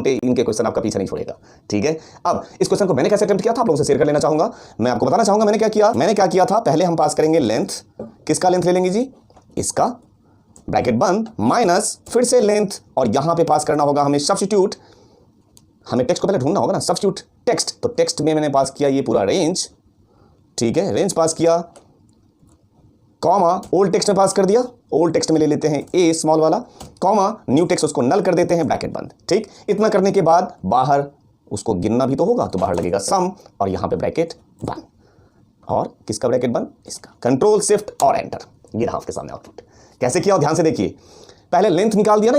पे इनके क्वेश्चन आपका पीछे नहीं छोड़ेगा। ठीक है, अब इस क्वेश्चन को मैंने कैसे अटेम्प्ट किया था आप लोगों से शेयर कर लेना चाहूंगा। मैं आपको बताना चाहूंगा मैंने क्या किया था। पहले हम पास करेंगे लेंथ, किसका लेंथ ले लेंगे जी, इसका, ब्रैकेट बंद, माइनस फिर से लेंथ, और यहां पे पास करना होगा हमें सब्स्टिट्यूट। हमें टेक्स्ट को पहले ढूंढना होगा ना, सब्स्टिट्यूट टेक्स्ट, तो टेक्स्ट में मैंने पास किया ये पूरा रेंज। ठीक है, रेंज पास किया, कॉमा ओल्ड टेक्स्ट में पास कर दिया, ओल्ड टेक्स्ट में ले लेते हैं ए स्मॉल वाला, कॉमा न्यू टेक्स्ट उसको नल कर देते हैं, ब्रैकेट बंद। ठीक, इतना करने के बाद बाहर उसको गिनना भी तो होगा, तो बाहर लगेगा सम, और यहां पे ब्रैकेट बंद, और किसका ब्रैकेट बंद, इसका। कंट्रोल शिफ्ट और एंटर, ये रहा आपके सामने आउटपुट। कैसे किया ध्यान से देखिए, पहले लेंथ निकाल दिया ना,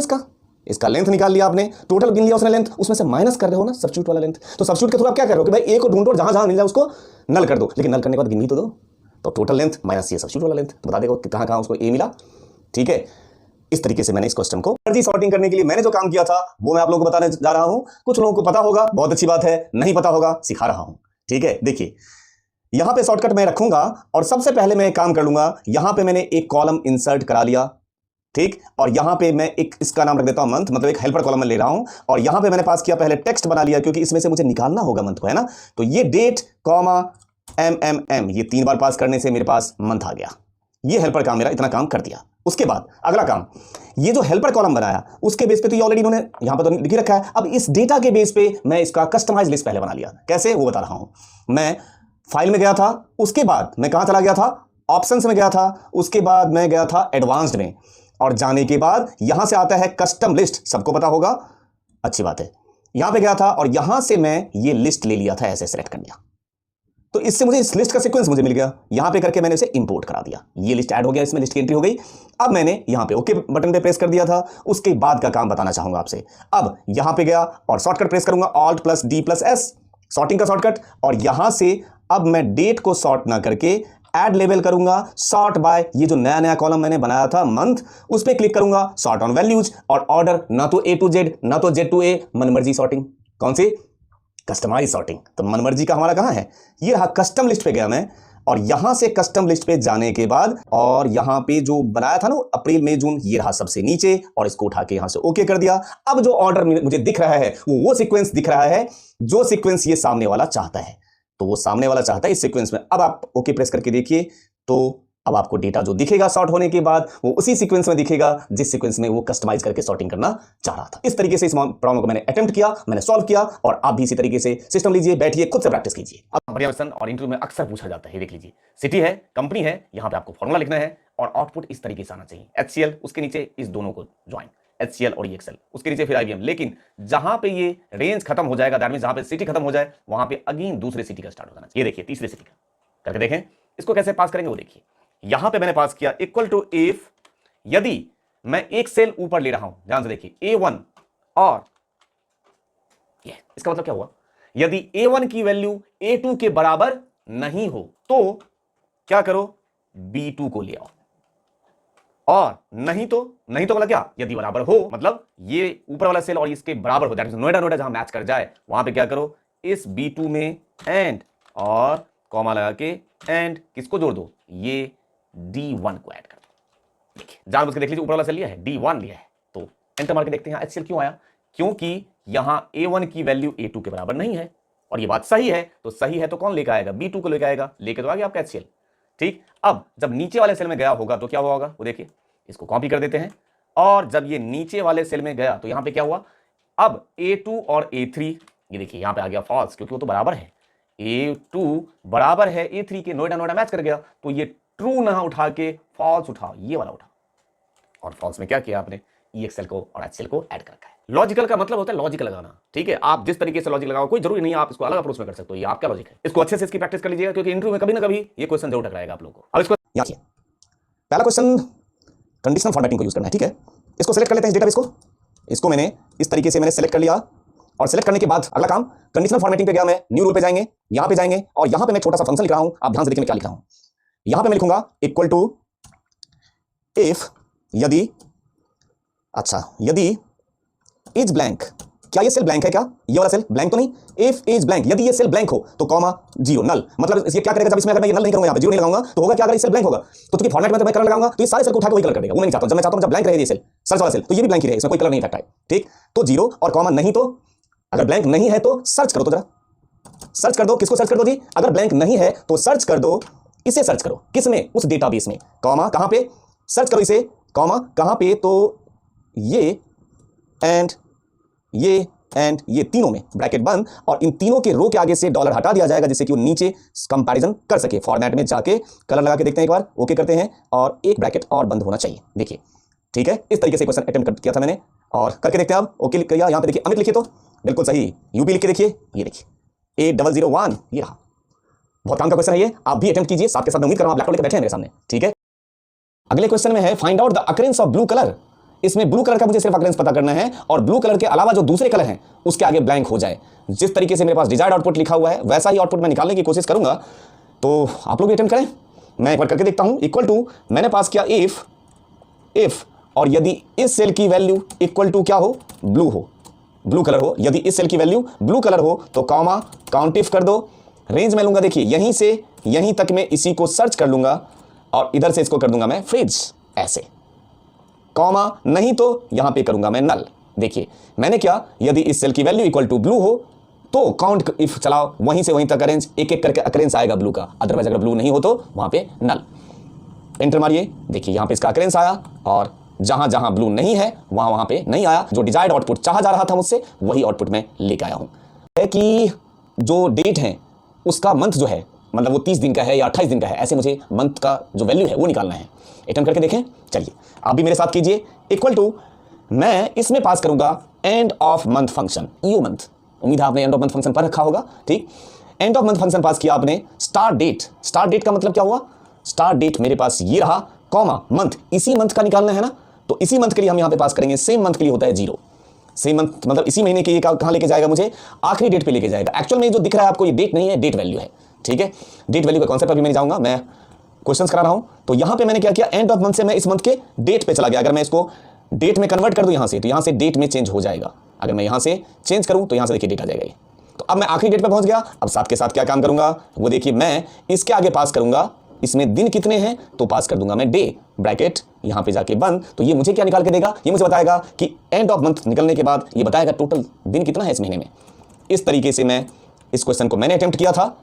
इसका लेंथ निकाल लिया आपने, टोटल गिन लिया उसने लेंथ, उसमें से माइनस कर रहे हो ना सब्स्टिट्यूट वाला लेंथ। तो सब्स्टिट्यूट के थ्रू आप क्या कर रहे हो कि भाई ए को ढूंढो और जहां मिल जाए उसको नल कर दो, लेकिन नल करने के बाद गिन भी तो दो। तो टोटल लेंथ माइनस ये सब्स्टिट्यूट वाला लेंथ, तो बता देगा कहां कहां उसको ए मिला। ठीक है, इस तरीके से मैंने इस क्वेश्चन को एनर्जी सॉर्टिंग करने के लिए मैंने जो काम किया था वो मैं आप लोगों को बताने जा रहा हूं। कुछ लोगों को पता होगा, बहुत अच्छी बात है, नहीं पता होगा सिखा रहा हूं। ठीक है, देखिए यहां पे शॉर्टकट मैं रखूंगा, और सबसे पहले मैं एक काम कर लूंगा, यहां पे मैंने एक कॉलम इंसर्ट करा लिया। ठीक, और यहां पे मैं एक इसका नाम रख देता हूं मंथ, मतलब एक हेल्पर कॉलम में ले रहा हूं, और यहां पे मैंने पास किया पहले टेक्स्ट बना लिया, क्योंकि इसमें से मुझे निकालना होगा मंथ को, है ना। तो ये डेट कॉमा एम, ये 3 बार पास करने से मेरे पास मंथ आ गया। ये हेल्पर काम मेरा इतना काम कर दिया। उसके बाद अगला काम, ये जो हेल्पर कॉलम बनाया उसके बेस पे तो ये ऑलरेडी इन्होंने यहां पर तो लिख रखा है। अब इस डेटा के बेस पे मैं इसका कस्टमाइज लिस्ट पहले बना लिया। कैसे, वो बता रहा हूं। मैं फाइल में गया था, उसके बाद मैं कहां चला गया था, ऑप्शंस में गया था, उसके बाद मैं गया था एडवांस्ड में, और जाने के बाद यहां से आता है कस्टम लिस्ट, सबको पता होगा, अच्छी बात है। यहां पे गया था और यहां से मैं ये लिस्ट ले लिया था, ऐसे सेलेक्ट कर लिया, तो इससे मुझे इस लिस्ट का सीक्वेंस मुझे मिल गया। यहां पे करके मैंने इसे इंपोर्ट करा दिया, ये लिस्ट ऐड हो गया, इसमें लिस्ट की एंट्री हो गई। अब मैंने यहां पे ओके बटन पे प्रेस कर दिया था। उसके बाद का काम बताना चाहूंगा आपसे। अब यहां पे गया और शॉर्टकट प्रेस करूंगा, alt plus D plus S, sorting का शॉर्टकट, और यहां से अब मैं डेट को सॉर्ट ना करके ऐड लेवल करूंगा, सॉर्ट बाय, ये जो नया कॉलम मैंने बनाया था मंथ, उस पर क्लिक करूंगा, सॉर्ट ऑन वैल्यूज, और ऑर्डर ना तो ए टू जेड ना तो जेड टू ए, मनमर्जी सॉर्टिंग। कौन सी, कस्टमाइज सॉर्टिंग। तो मनमर्जी का हमारा कहां है, ये रहा कस्टम लिस्ट पे गया मैं, और यहां से कस्टम लिस्ट पे जाने के बाद, और यहां पे जो बनाया था ना अप्रैल मई जून, ये रहा सबसे नीचे, और इसको उठा के यहां से ओके कर दिया। अब जो ऑर्डर मुझे दिख रहा है वो सीक्वेंस दिख रहा है जो सीक्वेंस ये सामने वाला चाहता है। तो वो सामने वाला चाहता है इस सीक्वेंस में। अब आप ओके प्रेस करके देखिए, तो अब आपको डेटा जो दिखेगा सॉर्ट होने के बाद वो उसी सीक्वेंस में दिखेगा जिस सीक्वेंस में वो कस्टमाइज करके सॉर्टिंग करना चाह रहा था। इस तरीके से इस प्रॉब्लम को मैंने अटेम्प्ट किया, मैंने सॉल्व किया, और आप भी इसी तरीके से सिस्टम लीजिए, बैठिए, खुद से प्रैक्टिस कीजिए। अब बढ़िया क्वेश्चन और इंटरव्यू में अक्सर पूछा जाता है, देख लीजिए, सिटी है, कंपनी है, यहां पे आपको फॉर्मूला लिखना है, और आउटपुट इस तरीके से आना चाहिए, HCL, उसके नीचे इस दोनों को ज्वाइन, HCL और EXL, उसके नीचे फिर IBM। लेकिन जहां पे ये रेंज खत्म हो जाएगा, दैट मींस जहां पे सिटी खत्म हो जाए, वहां पे अगेन दूसरे सिटी का स्टार्ट हो जाना चाहिए। ये देखिए तीसरे सिटी का करके देखें, इसको कैसे पास करेंगे वो देखिए। यहां पे मैंने पास किया इक्वल टू इफ, यदि मैं एक सेल ऊपर ले रहा हूं, ध्यान से देखिए, A1, और ये इसका मतलब क्या हुआ, यदि A1 की वैल्यू A2 के बराबर नहीं हो तो क्या करो, B2 को ले आओ, और नहीं तो मतलब क्या, यदि बराबर हो मतलब ये ऊपर वाला सेल और इसके बराबर हो, दैट मींस नोएडा जहां मैच कर जाए, वहां पे क्या करो, इस B2 में एंड और कॉमा लगा के एंड किसको जोड़ दो, ये D1 को ऐड कर दो। देखिए जान बुझ के देख लीजिए, ऊपर वाला सेल लिया है, D1 लिया है, तो एंटर मार के देखते हैं HCL क्यों आया, क्योंकि यहां A1 की वैल्यू A2 के बराबर नहीं है, और ये बात सही है, तो सही है तो कौन लेकर आएगा, B2 को लेकर आएगा, लेके तो आ गया आपका HCL। ठीक, अब जब नीचे वाले सेल में गया होगा तो क्या हुआ होगा, वो देखिए, इसको कॉपी कर देते हैं, और जब ये नीचे वाले सेल में गया तो यहां पे क्या हुआ, अब A2 और A3, ये देखिए यहां पे आ गया फॉल्स, क्योंकि वो तो बराबर है, A2 बराबर है A3 के, नोएडा मैच कर गया, तो ये ट्रू ना उठा के फॉल्स उठाओ, ये वाला उठाओ, और फॉल्स में क्या किया आपने, EXL को और HCL को ऐड कर रखा है। लॉजिकल का मतलब होता है लॉजिक लगाना, ठीक है, आप जिस तरीके से लॉजिक लगाओ, कोई जरूरी नहीं है आप इसको अलग अप्रोच में कर सकते हो, ये आपका लॉजिक है। इसको अच्छे से इसकी प्रैक्टिस कर लीजिएगा, क्योंकि इंटरव्यू में कभी ना कभी ये क्वेश्चन जरूर टकराएगा आप लोगों को। अब इसको पहला क्वेश्चन कंडीशनल फॉर्मेटिंग को यूज करना है, ठीक है। इसको सेलेक्ट कर लेते हैं, इस डेटाबेस को, इसको मैंने इस तरीके से मैंने सेलेक्ट कर लिया, और सेलेक्ट करने के बाद अगला काम, कंडीशनल फॉर्मेटिंग पे गया मैं, न्यू रूल पे जाएंगे, यहां पे जाएंगे, और यहां पे मैं छोटा सा फंक्शन लिख रहा हूं, आप ध्यान से देखिए मैं क्या लिख रहा हूं। यहां पे मैं लिखूंगा इक्वल टू इफ, यदि, अच्छा, यदि इज ब्लैंक, क्या ये सेल ब्लैंक है, क्या ये वाला सेल ब्लैंक तो नहीं, इफ इज ब्लैंक, यदि ये सेल ब्लैंक हो तो कॉमा जीरो, नल, मतलब ये क्या करेगा, जब इसमें अगर मैं ये नल नहीं करूंगा, यहां पे जीरो नहीं लगाऊंगा, तो होगा क्या, अगर ये सेल ब्लैंक होगा तो चूंकि फॉर्मेट में तो मैं कलर लगाऊंगा, तो ये सारे सेल को उठा के वही कलर कर देगा, वो मैं नहीं चाहता हूं। जब मैं चाहता हूं जब ब्लैंक रहे ये सेल, सर्च वाला सेल, तो ये भी ब्लैंक ही रहे, इसमें कोई कलर नहीं इफेक्ट आए, ठीक। तो जीरो और कॉमा नहीं तो अगर ब्लैंक नहीं है तो सर्च करो, तो जरा सर्च कर दो। किसको सर्च कर दो जी? अगर ब्लैंक नहीं है तो सर्च कर दो, इसे सर्च करो। किसमें? उस डेटाबेस में। कॉमा कहां पे? सर्च करो इसे, कॉमा कहां पे? तो ये एंड ये तीनों में ब्रैकेट बंद, और इन तीनों के रो के आगे से डॉलर हटा दिया जाएगा जिससे कि वो नीचे कंपैरिजन कर सके। फॉर्मेट में जाके कलर लगा के देखते हैं, एक बार ओके करते हैं, और एक ब्रैकेट और बंद होना चाहिए। देखिए ठीक है, इस तरीके से क्वेश्चन अटेम्प्ट किया था मैंने, और करके देखते हैं आप। ओके किया, यहां पे देखिए अमित लिखिए तो बिल्कुल सही, यूपी लिख के देखिए, ये देखिए 8001, ये रहा। बहुत काम का क्वेश्चन है ये, आप भी अटेम्प्ट कीजिए। साथ के साथ मैं उम्मीद कर रहा हूं आप लैपटॉप लेकर बैठे हैं मेरे सामने, ठीक है। अगले क्वेश्चन में है find out the occurrence of blue colour. इसमें ब्लू कलर का मुझे सिर्फ अकरेंस पता करना है, और ब्लू कलर के अलावा जो दूसरे कलर हैं उसके आगे ब्लैंक हो जाए। जिस तरीके से मेरे पास डिजायर्ड आउटपुट लिखा हुआ है वैसा ही आउटपुट मैं निकालने की कोशिश करूंगा, तो आप लोग भी अटेम्प्ट करें। मैं एक बार करके देखता हूं। इक्वल टू मैंने पास किया इफ और यदि इस सेल की वैल्यू इक्वल टू क्या हो? ब्लू हो, ब्लू कलर हो। यदि इस सेल की वैल्यू ब्लू कलर हो तो कॉमा काउंट इफ कर दो। रेंज में लूंगा, देखिए यहीं से यहीं तक मैं इसी को सर्च कर लूंगा, और इधर से इसको कर दूंगा मैं फ्रिज, ऐसे। कॉमा नहीं तो यहां पे करूंगा मैं नल। देखिए मैंने क्या, यदि इस सेल की वैल्यू इक्वल टू ब्लू हो तो काउंट इफ चलाओ, वहीं से वहीं तक अरेंज, एक एक करके अकरेंस आएगा ब्लू का। अदरवाइज अगर ब्लू नहीं हो तो वहां पे नल। एंटर मारिए, देखिए यहां पे इसका अकरेंस आया, और जहां जहां ब्लू नहीं है वहां वहां पे नहीं आया। जो डिजायर्ड आउटपुट चाहा जा रहा था मुझसे, वही आउटपुट मैं लेके आया हूं। है कि जो डेट है उसका मंथ जो है, मतलब वो 30 दिन का है या 28 दिन का है, ऐसे मुझे मंथ का जो वैल्यू है वो निकालना है। अटेम्प्ट करके देखें, चलिए आप भी मेरे साथ कीजिए। इक्वल टू मैं इसमें पास करूंगा end of month function, EO month. उम्मीद है आपने एंड ऑफ मंथ फंक्शन पढ़ रखा होगा, ठीक। एंड ऑफ मंथ फंक्शन पास किया आपने। स्टार्ट डेट, स्टार्ट डेट का मतलब क्या हुआ? स्टार्ट डेट मेरे पास ये रहा, कॉमा मंथ, इसी मंथ का निकालना है ना, तो इसी मंथ के लिए हम यहां पे पास करेंगे। सेम मंथ के लिए होता है 0। सेम मंथ मतलब इसी महीने के ये कहां लेके जाएगा मुझे? आखिरी डेट पे लेके जाएगा। एक्चुअल में जो दिख रहा है आपको ये डेट नहीं है, डेट वैल्यू है, ठीक है। डेट वैल्यू का कॉन्सेप्ट अभी मैं जाऊंगा, मैं क्वेश्चंस करा रहा हूं। तो यहां पे मैंने क्या किया, एंड ऑफ मंथ से मैं इस मंथ के डेट पे चला गया। अगर मैं इसको डेट में कन्वर्ट कर दूं यहां से, तो यहां से डेट में चेंज हो जाएगा। अगर मैं यहां से चेंज करूं तो यहां से देखिए डेट आ जाएगा ये। तो अब मैं आखिरी डेट पे पहुंच गया। अब साथ के साथ क्या काम करूंगा वो देखिए, मैं इसके आगे पास करूंगा, इसमें दिन कितने हैं तो पास कर दूंगा मैं डे, ब्रैकेट यहां पे जाके बंद। तो ये मुझे क्या निकाल के देगा? ये मुझे बताएगा कि एंड ऑफ मंथ निकलने के बाद ये बताएगा टोटल दिन कितना है इस महीने में। इस तरीके से मैं इस क्वेश्चन को मैंने अटेम्प्ट किया था,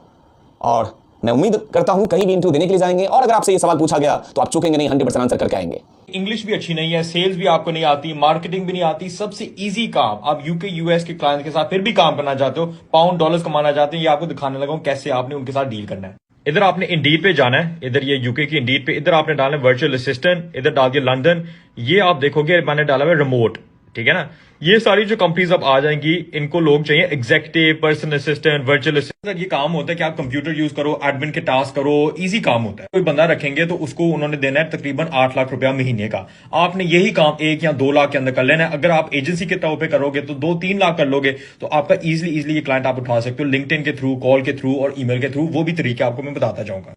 और मैं उम्मीद करता हूं कहीं भी इंटरव्यू देने के लिए जाएंगे और अगर आपसे ये सवाल पूछा गया तो आप चूकेंगे नहीं, 100% आंसर करके आएंगे। इंग्लिश भी अच्छी नहीं है, सेल्स भी आपको नहीं आती, मार्केटिंग भी नहीं आती। सबसे इजी काम, आप यूके यूएस के क्लाइंट के साथ फिर भी काम करना चाहते हो, पाउंड डॉलर्स कमाना चाहते हैं, ये आपको दिखाने लगा हूं कैसे आपने उनके साथ डील करना है। इधर आपने इंडीड पे जाना है, इधर ये यूके की इंडीड पे, इधर आपने डालना है वर्चुअल असिस्टेंट, इधर डाल दिया लंदन। ये आप देखोगे मैंने डाला है रिमोट, ठीक है ना। ये सारी जो कंपनीज अब आ जाएंगी, इनको लोग चाहिए executive, personal assistant, virtual assistant. ये काम होता है कि आप कंप्यूटर यूज करो, एडमिन के टास्क करो, इजी काम होता है। कोई बंदा रखेंगे तो उसको उन्होंने देना है तकरीबन 8 लाख रुपया महीने का। आपने यही काम 1 या 2 लाख के अंदर कर लेना है। अगर आप एजेंसी के तौर पे करोगे तो 2-3 लाख कर लोगे, तो आपका इजिली ये क्लाइंट आप उठा सकते हो लिंक्डइन के थ्रू, कॉल के थ्रू और ईमेल के थ्रू। वो भी तरीके आपको मैं बताता जाऊंगा।